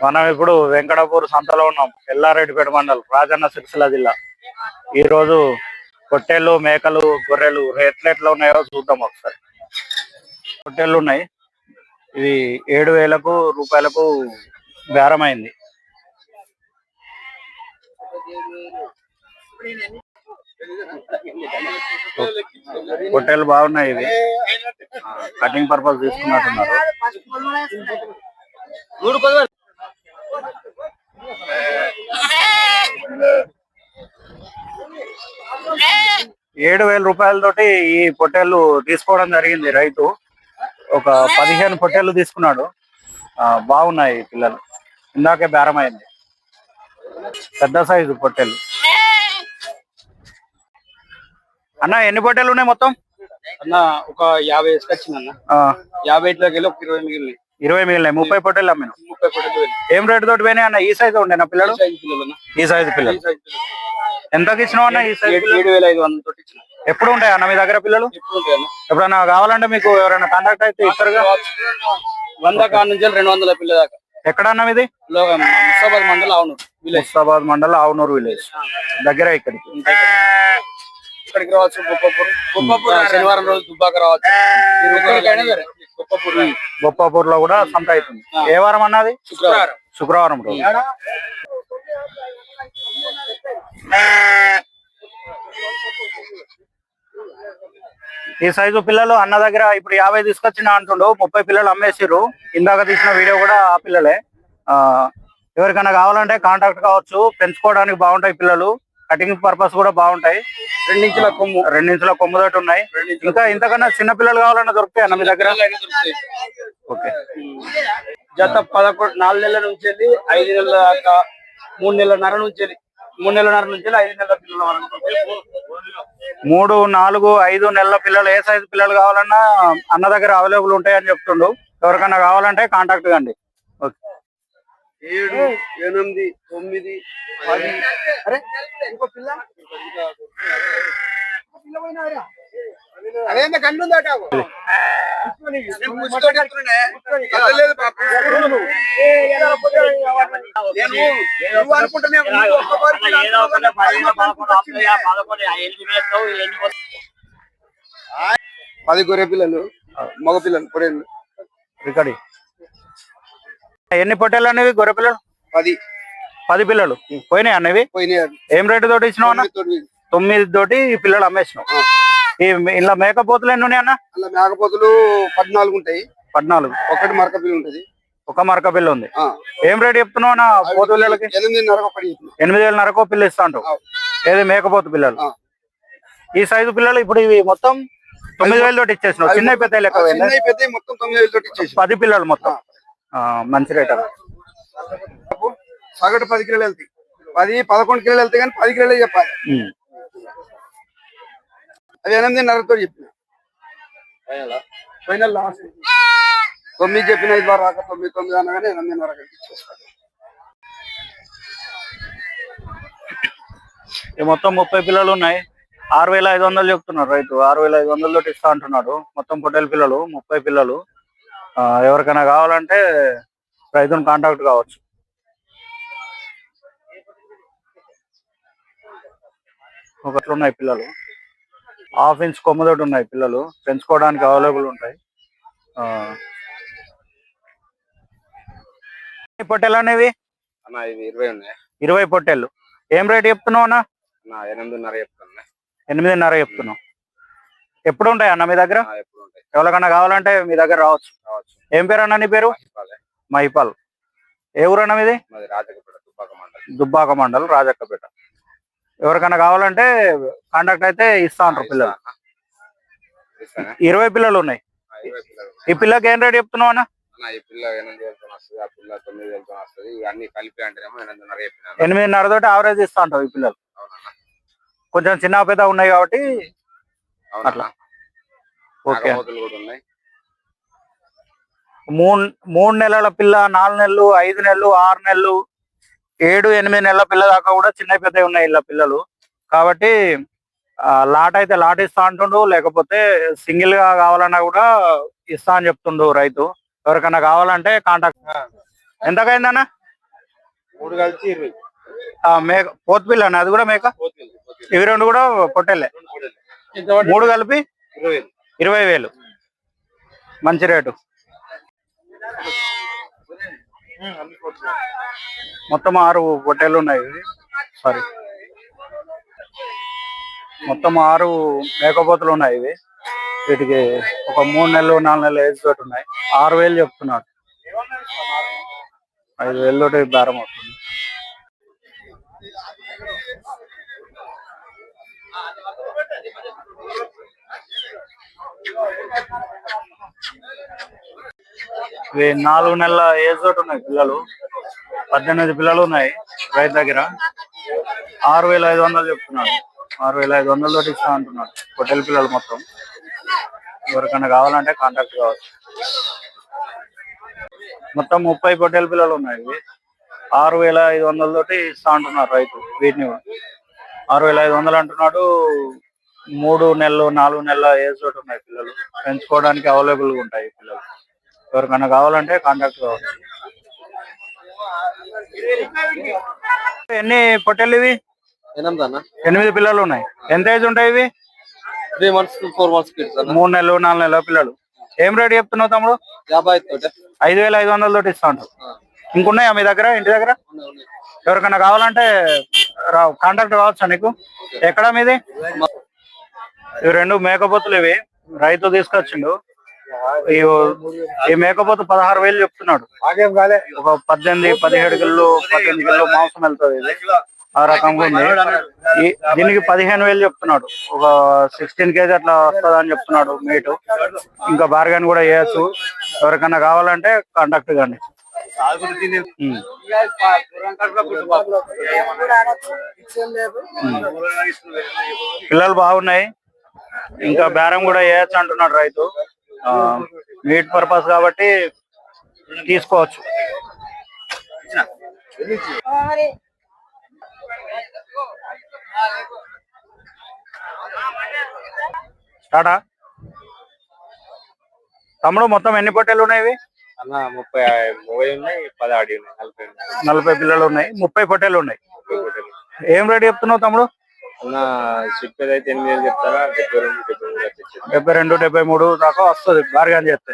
మనం ఇప్పుడు వెంకటాపూర్ సంతలో ఉన్నాం. ఎల్లారెడ్డిపేట మండలం, రాజన్న సిరిసిల్ల జిల్లా. ఈ రోజు పొట్టేళ్ళు, మేకలు, గొర్రెలు రేట్లు ఎట్లా ఉన్నాయో చూద్దాం ఒకసారి. పొట్టేళ్ళు ఉన్నాయి. ఇది 7,000 రూపాయలకు బేరమైంది. పొట్టేళ్ళు బాగున్నాయి. ఇవి కటింగ్ పర్పస్ తీసుకున్నట్టున్నారు. 7,000 రూపాయలతోటి ఈ పొట్టేళ్ళు తీసుకోవడం జరిగింది రైతు. ఒక 15 పొట్టేళ్ళు తీసుకున్నాడు. బాగున్నాయి పిల్లలు. ఇందాకే బేరమైంది. పెద్ద సైజు పొట్టేళ్ళు. అన్న ఎన్ని పొట్టేళ్ళు ఉన్నాయి మొత్తం? అన్న ఒక 50 వేసుకొచ్చిందన్న. 50లోకి వెళ్ళి ఒక 20 మిగిలినాయి. 20 మిగిలినాయి. 30 పొట్టేళ్ళు అమ్మిన. 30 పొట్టేళ్ళు. ఏం రేటు తోటి పోయినాయి అన్న? ఈ సైజు ఉండేనా పిల్లలు? ఈ సైజు పిల్లలు. ఎంతకి ఇచ్చినావు అన్న? ఈ సైజు 7,500 తోటి ఇచ్చిన. ఎప్పుడు ఉంటాయి అన్న మీ దగ్గర పిల్లలు? ఎప్పుడన్నా కావాలంటే మీకు ఎవరైనా కాంటాక్ట్ అయితే ఇస్తారుగా? 100 కాడ నుంచి 200 పిల్ల దాకా. ఎక్కడన్నా ఇది? ముస్తాబాద్ మండలం ఆవునూరు విలేజ్. ముస్తాబాద్ మండలం ఆవునూరు విలేజ్ దగ్గర. ఇక్కడికి రావచ్చు. బొప్పాపూర్ శనివారం రోజు దుబ్బాక రావచ్చు. బొప్పాపూర్ లో కూడా సంత అవుతుంది. ఏ వారం అన్నది? శుక్రవారం రోజు. ఈ సైజు పిల్లలు అన్న దగ్గర ఇప్పుడు 50 తీసుకొచ్చిన అంటుండు. 30 పిల్లలు అమ్మేసిర్రు. ఇందాక తీసిన వీడియో కూడా ఆ పిల్లలే. ఎవరికైనా కావాలంటే కాంటాక్ట్ కావచ్చు. పెంచుకోవడానికి బాగుంటాయి పిల్లలు. కటింగ్ పర్పస్ కూడా బాగుంటాయి. 2 ఇంచుల కొమ్ము, 2 ఇంచుల కొమ్ము తోటి ఉన్నాయి. ఇంకా ఇంతకన్నా చిన్న పిల్లలు కావాలన్నా దొరుకుతాయి అన్న మీ దగ్గర? ఓకే. జత 4 నెలల నుంచి వెళ్ళి 5 నెలల దాకా, 3 నెలన్నర నుంచి వెళ్ళి 5 నెలల పిల్లల వరకు. 3, 4, 5 నెలల పిల్లలు ఏ సైజు పిల్లలు కావాలన్నా అన్న దగ్గర అవైలబుల్ ఉంటాయని చెప్తుండు. ఎవరికైనా కావాలంటే కాంటాక్ట్ కండి. ఓకే. 7, 8, 9, 10. అరే ఇంకో పిల్ల అదేంత కన్నుందట. పది గొర్రె పిల్లలు, మగ పిల్లలు పొడేళ్ళు. ఇక్కడి ఎన్ని పొట్టేళ్ళు అనేవి? గొర్రె పిల్లలు 10 పిల్లలు పోయినాయి అన్నవి. ఏం రేటు తోటి ఇచ్చినావు అన్న? 9 తోటి పిల్లలు అమ్మేసినావు. ఇలా మేకపోతులు ఎన్ని ఉన్నాయి అన్న? మేకపోతులు 14 ఉంటాయి. 14. ఒకటి మరక పిల్ల ఉంటది. ఒక మరక పిల్ల ఉంది. ఏం రేటు చెప్తున్నావు అన్న పోతు పిల్లలకి? 8,500 పిల్ల ఇస్తా అంటావు. ఏది మేకపోతు పిల్లలు? ఈ సైజు పిల్లలు ఇప్పుడు ఇవి మొత్తం 9,000 తోటి ఇచ్చేసినావు. చిన్న పెద్ద లెక్క 10 పిల్లలు మొత్తం. మంచి రేట్ అన్న. సగటు 10 కిలోలు వెళ్తాయి. 10-11 కిలోలు వెళ్తాయి కానీ 10 కిలోలే చెప్పాలి. అది 8,500 చెప్పిన. ఫైనల్ లాస్ట్ 9 చెప్పిన. 5 రాక 9 అనగానే 8,500 మొత్తం 30 పిల్లలు ఉన్నాయి. 6,500 చెప్తున్నారు రైతు. 6,500 తోటి ఇస్తా అంటున్నాడు. మొత్తం పొట్టేల పిల్లలు 30 పిల్లలు. ఎవరికైనా కావాలంటే రైతును కాంటాక్ట్ కావచ్చు. ఒకట్లున్నాయి పిల్లలు. 1/2 ఇంచ్ కొమ్మతోటి ఉన్నాయి పిల్లలు. పెంచుకోవడానికి అవైలబుల్ ఉంటాయి. పొట్టేలు అనేవి 20 ఉన్నాయి. 20 పొట్టేళ్ళు. ఏం రేట్ చెప్తున్నావు అన్న? 8,500 చెప్తున్నా. 8,500 చెప్తున్నావు. ఎప్పుడు ఉంటాయి అన్న మీ దగ్గర? ఎవరికన్నా కావాలంటే మీ దగ్గర రావచ్చు. ఏం పేరు అన్న నీ పేరు? మహిపాల్. ఏ ఊరు అన్న మీది? దుబ్బాక మండల్, రాజక్కపేట. ఎవరికైనా కావాలంటే కాంటాక్ట్ అయితే ఇస్తా అంటారు పిల్లలు. 20 పిల్లలు ఉన్నాయి. ఈ పిల్లకి ఏం రేట్ చెప్తున్నావు అన్న? 8,500 తోటి యావరేజ్ ఇస్తా అంటావు ఈ పిల్లలు. కొంచెం చిన్న పెద్ద ఉన్నాయి కాబట్టి అట్లా. ఓకే. 3 నెలల పిల్ల, 4 నెలలు, 5 నెలలు, 6 నెలలు, 7, 8 నెలల పిల్ల దాకా కూడా చిన్న పెద్ద ఉన్నాయి ఇలా పిల్లలు. కాబట్టి లాట్ అయితే లాట్ ఇస్తా అంటుండు. లేకపోతే సింగిల్ గా కావాలన్నా కూడా ఇస్తా అని చెప్తుండు రైతు. ఎవరికైనా కావాలంటే కాంటాక్ట్. ఎంతకైందన్న? 3 కలిసి 20. మేక పోత్ పిల్ల అన్న, అది కూడా మేక. ఇవి రెండు కూడా పొట్టెళ్ళే. 3 కలిపి 20,000. మంచి రేటు. మొత్తం 6 పొట్టేళ్ళు ఉన్నాయి. సారీ, మొత్తం 6 మేకపోతులు ఉన్నాయి. ఇవి వీటికి ఒక 3 నెలలు 4 నెలలు ఏజ్ తోటి ఉన్నాయి. 6,000 చెప్తున్నాడు. 5,000 తోటి బేరం అవుతుంది. ఇవి 4 నెలల ఏజ్ తోటి ఉన్నాయి పిల్లలు. 18 పిల్లలు ఉన్నాయి రైతు దగ్గర. 6,500 చెప్తున్నాడు. 6,500 తోటి ఇస్తా అంటున్నాడు పొట్టెల పిల్లలు మొత్తం. ఎవరికైనా కావాలంటే కాంటాక్ట్ కావచ్చు. మొత్తం 30 పొట్టెల పిల్లలు ఉన్నాయి. ఇవి 6,500 తోటి ఇస్తా అంటున్నారు రైతు. వీటిని 6,500 అంటున్నాడు. 3 నెలలు 4 నెలల ఏజ్ తోటి ఉన్నాయి పిల్లలు. పెంచుకోవడానికి అవైలబుల్ గా ఉంటాయి పిల్లలు. ఎవరికైనా కావాలంటే కాంటాక్ట్ కావచ్చు. ఎన్ని పొట్టెలు ఇవి? 8 పిల్లలు ఉన్నాయి. ఎంత ఏజ్ ఉంటాయి ఇవి? 3 months to 4 months kids. 3 నెలలు 4 నెలల పిల్లలు. ఏం రేట్ చెప్తున్నావు తమ్ముడు? 5,500 తోటి ఇస్తా ఉంటావు. ఇంకున్నాయా మీ దగ్గర, ఇంటి దగ్గర? ఎవరికైనా కావాలంటే కాంటాక్ట్ కావచ్చా నీకు? ఎక్కడ మీది? ఇవి 2 మేకపోతులు. ఇవి రైతు తీసుకొచ్చిండు. ఈ మేకపోతు 16,000 చెప్తున్నాడు. ఒక 18-17 కిలో 18 కిలో మాంసం వెళ్తుంది. ఇది ఆ రకంగా ఉంది. దీనికి 15,000 చెప్తున్నాడు. ఒక 16 kg అట్లా వస్తుంది అని చెప్తున్నాడు మీటు. ఇంకా బార్గెన్ కూడా చేయొచ్చు. ఎవరికైనా కావాలంటే కాంటాక్ట్ కానీ. పిల్లలు బాగున్నాయి. ఇంకా బేరం కూడా చేయొచ్చు అంటున్నాడు రైతు. మీట్ పర్పస్ కాబట్టి తీసుకోవచ్చు. స్టార్టా తమ్ముడు? మొత్తం ఎన్ని పొట్టేలు ఉన్నాయి ఇవి? 30 ఉన్నాయి, 10 ఆడి ఉన్నాయి, 40 పిల్లలు ఉన్నాయి, 30 పొట్టేలు ఉన్నాయి. ఏం రేట్ చెప్తున్నావు తమ్ముడు? చెప్పేది అయితే 8,000 చెప్తారా? 72, 73 దాకా వస్తుంది బార్గెన్ చేస్తే.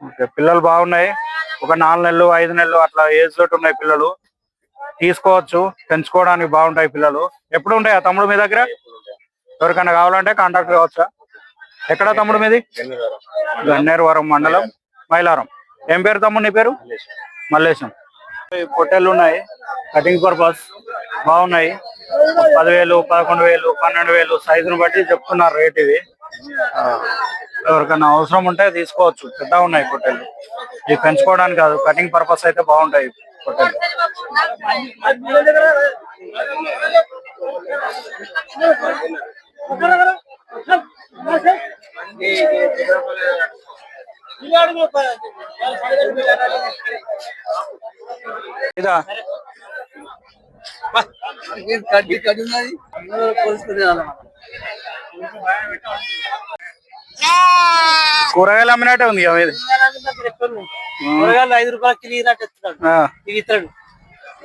ఓకే, పిల్లలు బాగున్నాయి. ఒక 4 నెలలు 5 నెలలు అట్లా ఏజ్ తోటి ఉన్నాయి పిల్లలు. తీసుకోవచ్చు, పెంచుకోవడానికి బాగుంటాయి పిల్లలు. ఎప్పుడు ఉంటాయా తమ్ముడు మీ దగ్గర? ఎవరికైనా కావాలంటే కాంటాక్ట్ కావచ్చా? ఎక్కడ తమ్ముడు మీది? గన్నేరువరం మండలం, మైలారం. ఏం పేరు తమ్ముడు నీ పేరు? మల్లేశం. పొట్టేళ్ళు ఉన్నాయి, కటింగ్ పర్పస్ బాగున్నాయి. 10,000, 11,000, 12,000 సైజును బట్టి చెప్తున్నారు రేట్. ఇది ఎవరికైనా అవసరం ఉంటే తీసుకోవచ్చు. పెద్దగా ఉన్నాయి పొట్టేళ్ళు. ఇవి పెంచుకోవడానికి కాదు, కటింగ్ పర్పస్ అయితే బాగుంటాయి పొట్టేళ్ళు. ఇదా కూరగాయలు అమ్మినట్టే ఉంది. కూరగాయలు 5 రూపాయలు కిలో ఇస్తాడు.